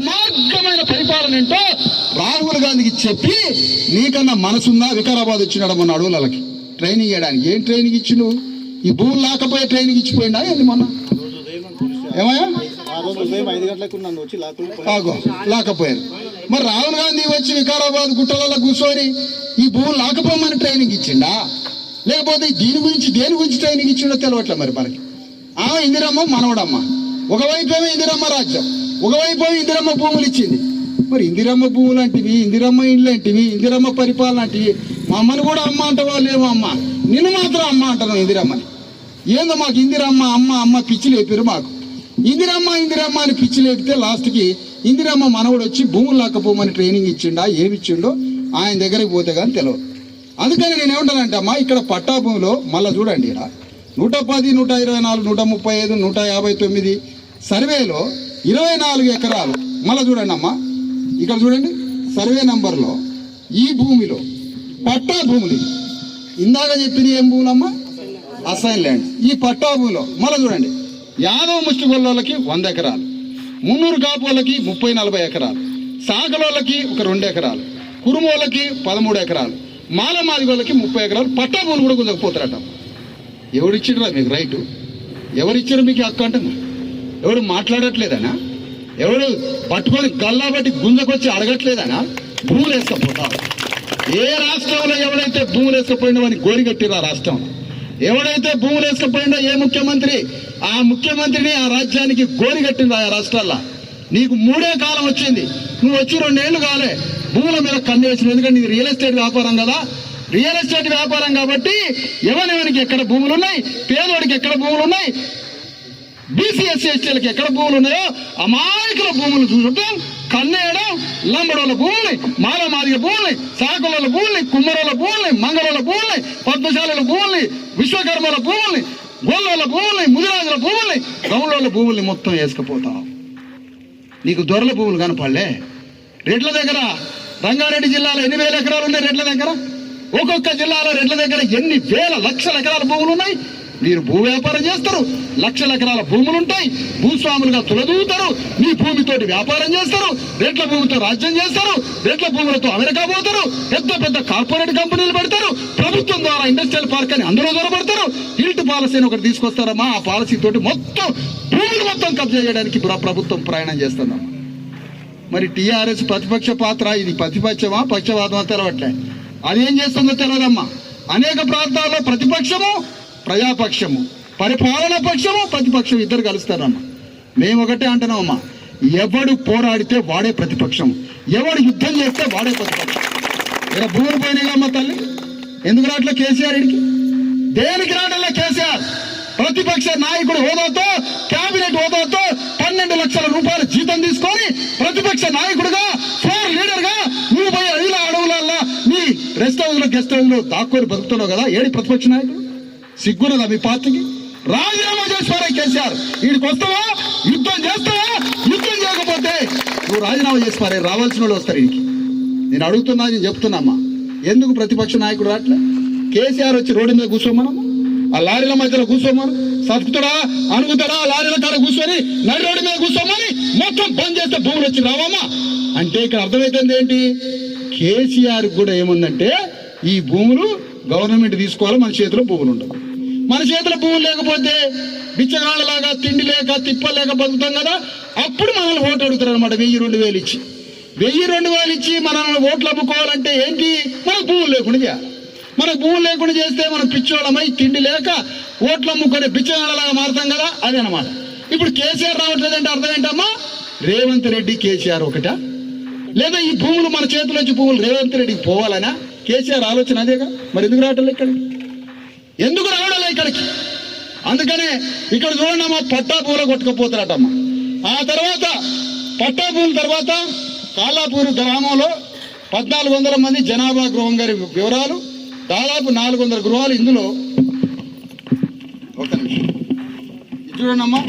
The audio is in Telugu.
మార్గమైన పరిపాలన ఏంటో రాహుల్ గాంధీకి చెప్పి నీకన్నా మనసుందా వికారాబాద్ వచ్చినాడు మొన్న అడవులకి ట్రైనింగ్ ఇవ్వడానికి. ఏం ట్రైనింగ్ ఇచ్చిండు? ఈ భూములు లాకపోయే ట్రైనింగ్ ఇచ్చిపోయిందా ఏంటి మొన్న? ఏమయ్యా లాకపోయారు. మరి రాహుల్ గాంధీ వచ్చి వికారాబాద్ గుట్టలలో కూర్చొని ఈ భూములు లాకపోమని ట్రైనింగ్ ఇచ్చిండా, లేకపోతే దేని గురించి ట్రైనింగ్ ఇచ్చిండో తెలియట్లే మరి మనకి. ఇందిరమ్మ మనవడమ్మ, ఒకవైపు ఏమో ఇందిరమ్మ రాజ్యం, ఒకవైపు ఇందిరమ్మ భూములు ఇచ్చింది. మరి ఇందిరమ్మ భూములు అంటివి, ఇందిరమ్మ ఇండ్లు అంటివి, ఇందిరమ్మ పరిపాలన అంటివి. మా అమ్మని కూడా అమ్మ అంటావా? లేవో అమ్మ, నిన్ను మాత్రం అమ్మ అంటాను ఇందిరమ్మని. ఏందో మాకు ఇందిరమ్మ అమ్మ పిచ్చి లేపారు మాకు. ఇందిరమ్మ అని పిచ్చి లేపితే లాస్ట్కి ఇందిరమ్మ మనవడు వచ్చి భూములు లాక్కపోమని ట్రైనింగ్ ఇచ్చిండా, ఏమిచ్చిండో ఆయన దగ్గరికి పోతే కానీ తెలియదు. అందుకని నేను ఏమంటానంటే అమ్మా, ఇక్కడ పట్టా భూమిలో మళ్ళీ చూడండి, ఇక్కడ 110, 124, 135, 159 సర్వేలో 24 ఎకరాలు. మళ్ళీ చూడండి అమ్మా, ఇక్కడ చూడండి సర్వే నంబర్లో ఈ భూమిలో పట్టా భూములు ఇందాక చెప్పిన ఏం భూములమ్మా? Assign land. ఈ పట్టా భూమిలో మళ్ళీ చూడండి, యాదవ ముష్టిగొల్లకి 100 ఎకరాలు, మున్నూరు కాపు వాళ్ళకి 30-40 ఎకరాలు, సాగలోళ్ళకి ఒక 2 ఎకరాలు, కురుమోళ్ళకి 13 ఎకరాలు, మాలమాదిగోళ్ళకి 30 ఎకరాలు పట్టా భూములు కూడా కుదకపోతారట. ఎవరిచ్చిర్రా మీకు రైటు? ఎవరిచ్చారు మీకు హక్కు అంటున్నా? ఎవరు మాట్లాడట్లేదనా? ఎవరు పట్టుకొని గల్లా బట్టి గుంజకొచ్చి అడగట్లేదనా? భూములు వేసుకపోతారు. ఏ రాష్ట్రంలో ఎవడైతే భూములు వేసుకపోయిండో అని గోరిగట్టిరా రాష్ట్రంలో. ఎవడైతే భూములు వేసుకపోయిండో ఏ ముఖ్యమంత్రి, ఆ ముఖ్యమంత్రిని ఆ రాజ్యానికి గోరిగట్టింది ఆ రాష్ట్రాల్లో. నీకు 3 కాలం వచ్చింది, నువ్వు వచ్చి 2 ఏళ్ళు కాలే భూముల మీద కన్నేసిన. ఎందుకంటే నీది రియల్ ఎస్టేట్ వ్యాపారం కదా, రియల్ ఎస్టేట్ వ్యాపారం కాబట్టి ఎవరికి ఎక్కడ భూములు ఉన్నాయి, పేదోడికి ఎక్కడ భూములు ఉన్నాయి, బీసీ ఎస్సీ ఎస్టీలకు ఎక్కడ భూములు ఉన్నాయో అమాయకుల భూములు చూడటం, కన్నేయడం, లంబడోళ్ళ భూముల్ని, మాలమాదిగ భూముల్ని, సాకుల భూముల్ని, కుమ్మరోళ్ళ భూముల్ని, మంగళోళ్ళ భూముల్ని, పద్మశాలుల భూముల్ని, విశ్వకర్మల భూముల్ని, గొల్లోళ్ళ భూముల్ని, ముదిరాజుల భూముల్ని, గౌళ్ళ భూముల్ని మొత్తం వేసుకుపోతావు. నీకు దొరల భూములు కనపడలే. రెడ్ల దగ్గర రంగారెడ్డి జిల్లాలో 8,000 ఎకరాలు ఉన్నాయి. రెడ్ల దగ్గర ఒక్కొక్క జిల్లాలో రెడ్ల దగ్గర ఎన్ని వేల లక్షల ఎకరాల భూములు ఉన్నాయి. మీరు భూ వ్యాపారం చేస్తారు, లక్షల ఎకరాల భూములు ఉంటాయి, భూస్వాములుగా తులదూతారు, మీ భూమితోటి వ్యాపారం చేస్తారు, రెడ్ల భూమితో రాజ్యం చేస్తారు, రెడ్ల భూములతో అమెరికా పోతారు, పెద్ద కార్పొరేట్ కంపెనీలు పెడతారు, ప్రభుత్వం ద్వారా ఇండస్ట్రియల్ పార్క్ అని అందరూ దొరబడతారు. హిల్ట్ పాలసీ అని ఒకటి తీసుకొస్తారమ్మా, ఆ పాలసీ తోటి మొత్తం భూములు మొత్తం కబ్జా చేయడానికి ప్రభుత్వం ప్రయాణం చేస్తుందమ్మా. మరి టీఆర్ఎస్ ప్రతిపక్ష పాత్ర, ఇది ప్రతిపక్షమా పక్షవాదమా తెలవట్లే. అదేం చేస్తుందో తెలియదమ్మా. అనేక ప్రాంతాల్లో ప్రతిపక్షము ప్రజాపక్షము, పరిపాలన పక్షము ప్రతిపక్షం ఇద్దరు కలుస్తారమ్మా. మేము ఒకటే అంటున్నామమ్మా, ఎవడు పోరాడితే వాడే ప్రతిపక్షం, ఎవడు యుద్ధం చేస్తే వాడే ప్రతిపక్షం. ఇక్కడ భూములు పోయినాయమ్మా తల్లి. ఎందుకు రావట్లే కేసీఆర్? ఇడికి దేనికి రావట్లే కేసీఆర్? ప్రతిపక్ష నాయకుడు హోదాతో, కేబినెట్ హోదాతో 12 లక్షల రూపాయల జీతం తీసుకొని ప్రతిపక్ష నాయకుడుగా, ఫ్లోర్ లీడర్ గా నువ్వు పోయి ఇలా అడవులల్లా నీ రెస్ట్ హౌస్ లో గెస్ట్ హౌస్ లో దాక్కొని బతుకుతున్నావు కదా. ఏడి ప్రతిపక్ష నాయకుడు? సిగ్గున్నదా మీ పార్టీకి? రాజీనామా చేసిపారా కేసీఆర్. వీడికి వస్తావా, యుద్ధం చేస్తావా? యుద్ధం చేయకపోతే నువ్వు రాజీనామా చేసిపారే, రావాల్సిన వాళ్ళు వస్తారు వీడికి. నేను అడుగుతున్నా, నేను చెప్తున్నామ్మా, ఎందుకు ప్రతిపక్ష నాయకుడు రావట్లే? కేసీఆర్ వచ్చి రోడ్డు మీద కూర్చోమనము, ఆ లారీల మధ్యలో కూర్చోమను, సతుకుతాడా అనుకుతాడా ఆ లారీల కాడ కూర్చొని నడి రోడ్డు మీద కూర్చోమని మొత్తం బంద్ చేస్తే భూములు వచ్చి రావమ్మా అంటే ఇక్కడ అర్థమవుతుంది ఏంటి? కేసీఆర్ కూడా ఏముందంటే ఈ భూములు గవర్నమెంట్ తీసుకోవాలి, మన చేతిలో భూములు ఉండవు. మన చేతిలో భూములు లేకపోతే బిచ్చగాళ్ళలాగా తిండి లేక తిప్పలేక బతుకుతాం కదా. అప్పుడు మనల్ని ఓటు అడుగుతారు అనమాట. 1,000-2,000 ఇచ్చి 1,000-2,000 ఇచ్చి మనల్ని ఓట్లు అమ్ముకోవాలంటే ఏంటి? మనకు భూములు లేకుండా చేయాలి. మనకు భూములు లేకుండా చేస్తే మనం పిచ్చోళ్ళమై తిండి లేక ఓట్లు అమ్ముకొని బిచ్చగాళ్ళలాగా మారుతాం కదా. అదేనమాట. ఇప్పుడు కేసీఆర్ రావట్లేదంటే అర్థం ఏంటమ్మా? రేవంత్ రెడ్డి కేసీఆర్ ఒకటా? లేదా ఈ భూములు మన చేతిలోంచి భూములు రేవంత్ రెడ్డికి పోవాలనా? కేసీఆర్ ఆలోచన అదేగా. మరి ఎందుకు రావట్లే ఇక్కడికి? ఎందుకు రావడాలి ఇక్కడికి? అందుకనే ఇక్కడ చూడండి అమ్మా, పట్టా భూములు కొట్టుకుపోతారటమ్మా. ఆ తర్వాత పట్టా భూముల తర్వాత కాలాపూర్ గ్రామంలో 1,400 మంది జనాభా గృహం గారి వివరాలు, దాదాపు 400 గృహాలు. ఇందులో ఒక నిమిషం చూడండి అమ్మా,